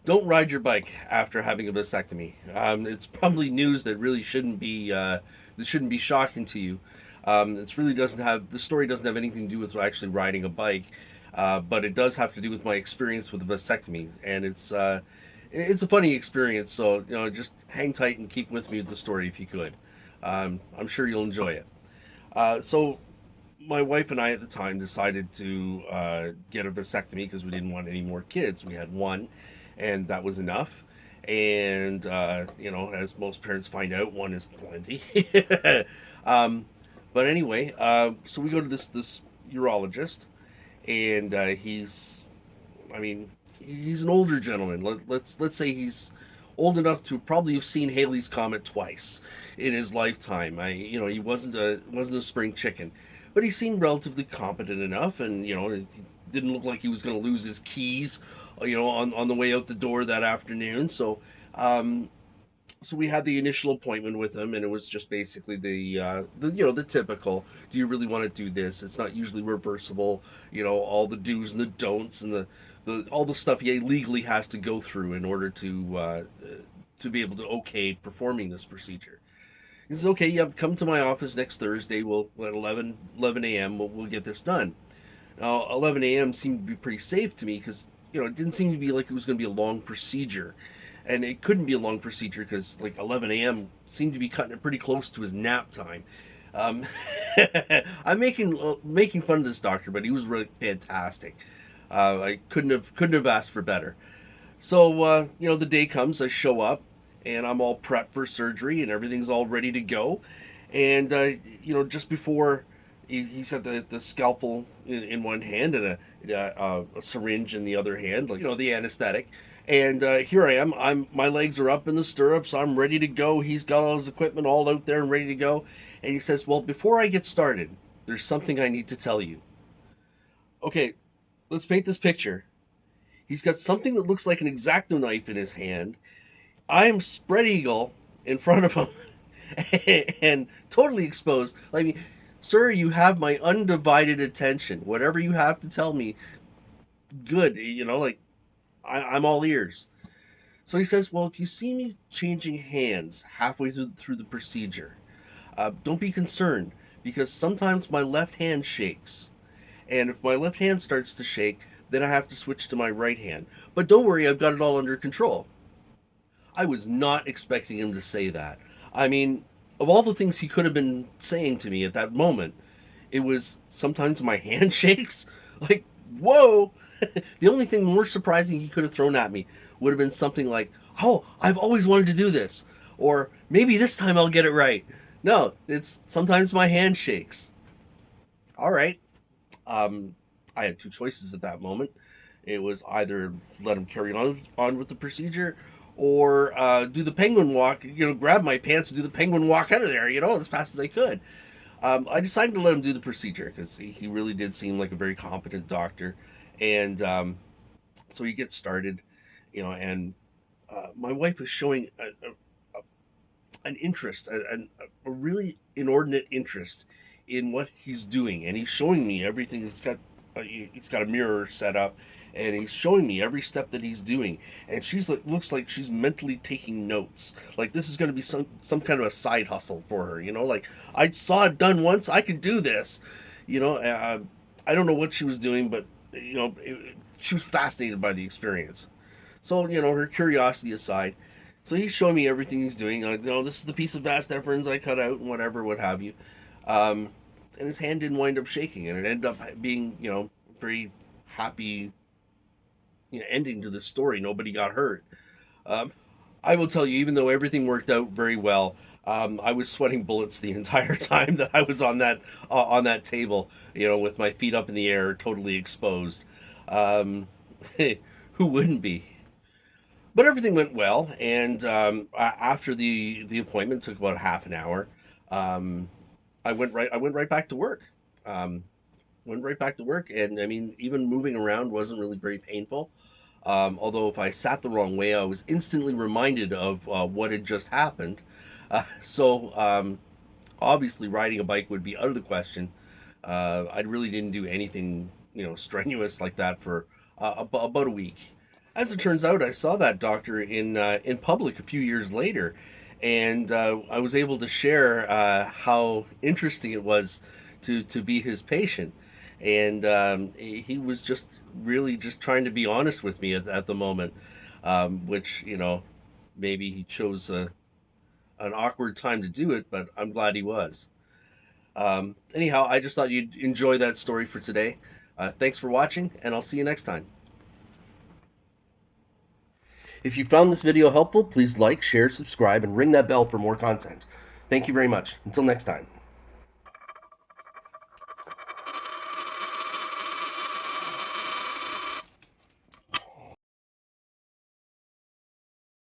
Don't ride your bike after having a vasectomy. It's probably news that really shouldn't be shocking to you. It really doesn't have the story doesn't have anything to do with actually riding a bike, but it does have to do with my experience with a vasectomy, and it's a funny experience. So just hang tight and keep with me with the story if you could. I'm sure you'll enjoy it. So my wife and I at the time decided to get a vasectomy because we didn't want any more kids. We had one, and that was enough. And as most parents find out, one is plenty. um, but anyway, so we go to this urologist, and I mean, he's an older gentleman. Let's say he's old enough to probably have seen Halley's Comet twice in his lifetime. He wasn't a spring chicken, but he seemed relatively competent enough, and it didn't look like he was going to lose his keys, on the way out the door that afternoon. So we had the initial appointment with him, and it was just basically the typical. Do you really want to do this? It's not usually reversible. All the do's and the don'ts and the all the stuff he legally has to go through in order to be able to okay performing this procedure. He says, okay, yeah, come to my office next Thursday. We'll at 11 a.m. We'll get this done. Now, 11 a.m. seemed to be pretty safe to me because it didn't seem to be like it was going to be a long procedure, and it couldn't be a long procedure because like 11 a.m. seemed to be cutting it pretty close to his nap time. Um, I'm making fun of this doctor, but he was really fantastic. I couldn't have asked for better. So the day comes, I show up, and I'm all prepped for surgery, and everything's all ready to go. And just before he's got the scalpel in one hand and a syringe in the other hand, like the anesthetic. And here I am. My legs are up in the stirrups. I'm ready to go. He's got all his equipment all out there and ready to go. And he says, "Well, before I get started, there's something I need to tell you." Okay, let's paint this picture. He's got something that looks like an X-Acto knife in his hand. I'm spread eagle in front of him and totally exposed. I mean, sir, you have my undivided attention. Whatever you have to tell me, good. I'm all ears. So he says, "Well, if you see me changing hands halfway through the procedure, don't be concerned because sometimes my left hand shakes. And if my left hand starts to shake, then I have to switch to my right hand. But don't worry, I've got it all under control." I was not expecting him to say that. I mean, of all the things he could have been saying to me at that moment, it was sometimes my hand shakes. Like, whoa! The only thing more surprising he could have thrown at me would have been something like, "Oh, I've always wanted to do this," or "Maybe this time I'll get it right." No, it's sometimes my hand shakes. All right. Um, I had two choices at that moment. It was either let him carry on with the procedure, or do the penguin walk. Grab my pants and do the penguin walk out of there. As fast as I could. I decided to let him do the procedure because he really did seem like a very competent doctor, and so he gets started. And my wife is showing an interest, a really inordinate interest in what he's doing, and he's showing me everything. He's got a mirror set up, and he's showing me every step that he's doing. And she's like, looks like she's mentally taking notes. Like this is going to be some kind of a side hustle for her. Like I saw it done once, I could do this. I don't know what she was doing, but she was fascinated by the experience. So her curiosity aside, so he's showing me everything he's doing. This is the piece of vas deferens I cut out and whatever, what have you. Um, and his hand didn't wind up shaking, and it ended up being, very happy, ending to this story. Nobody got hurt. Um, I will tell you, even though everything worked out very well, I was sweating bullets the entire time that I was on that table, with my feet up in the air, totally exposed. Um, who wouldn't be? But everything went well, and after the appointment took about half an hour. Um, I went right back to work. Um, Went right back to work, and I mean, even moving around wasn't really very painful. Although if I sat the wrong way, I was instantly reminded of what had just happened. So obviously, riding a bike would be out of the question. I really didn't do anything strenuous like that for about a week. As it turns out, I saw that doctor in public a few years later, and I was able to share how interesting it was to be his patient, and he was just really just trying to be honest with me at the moment, which maybe he chose an awkward time to do it, but I'm glad he was. Anyhow, I just thought you'd enjoy that story for today. Thanks for watching, and I'll see you next time. If you found this video helpful, please like, share, subscribe, and ring that bell for more content. Thank you very much. Until next time.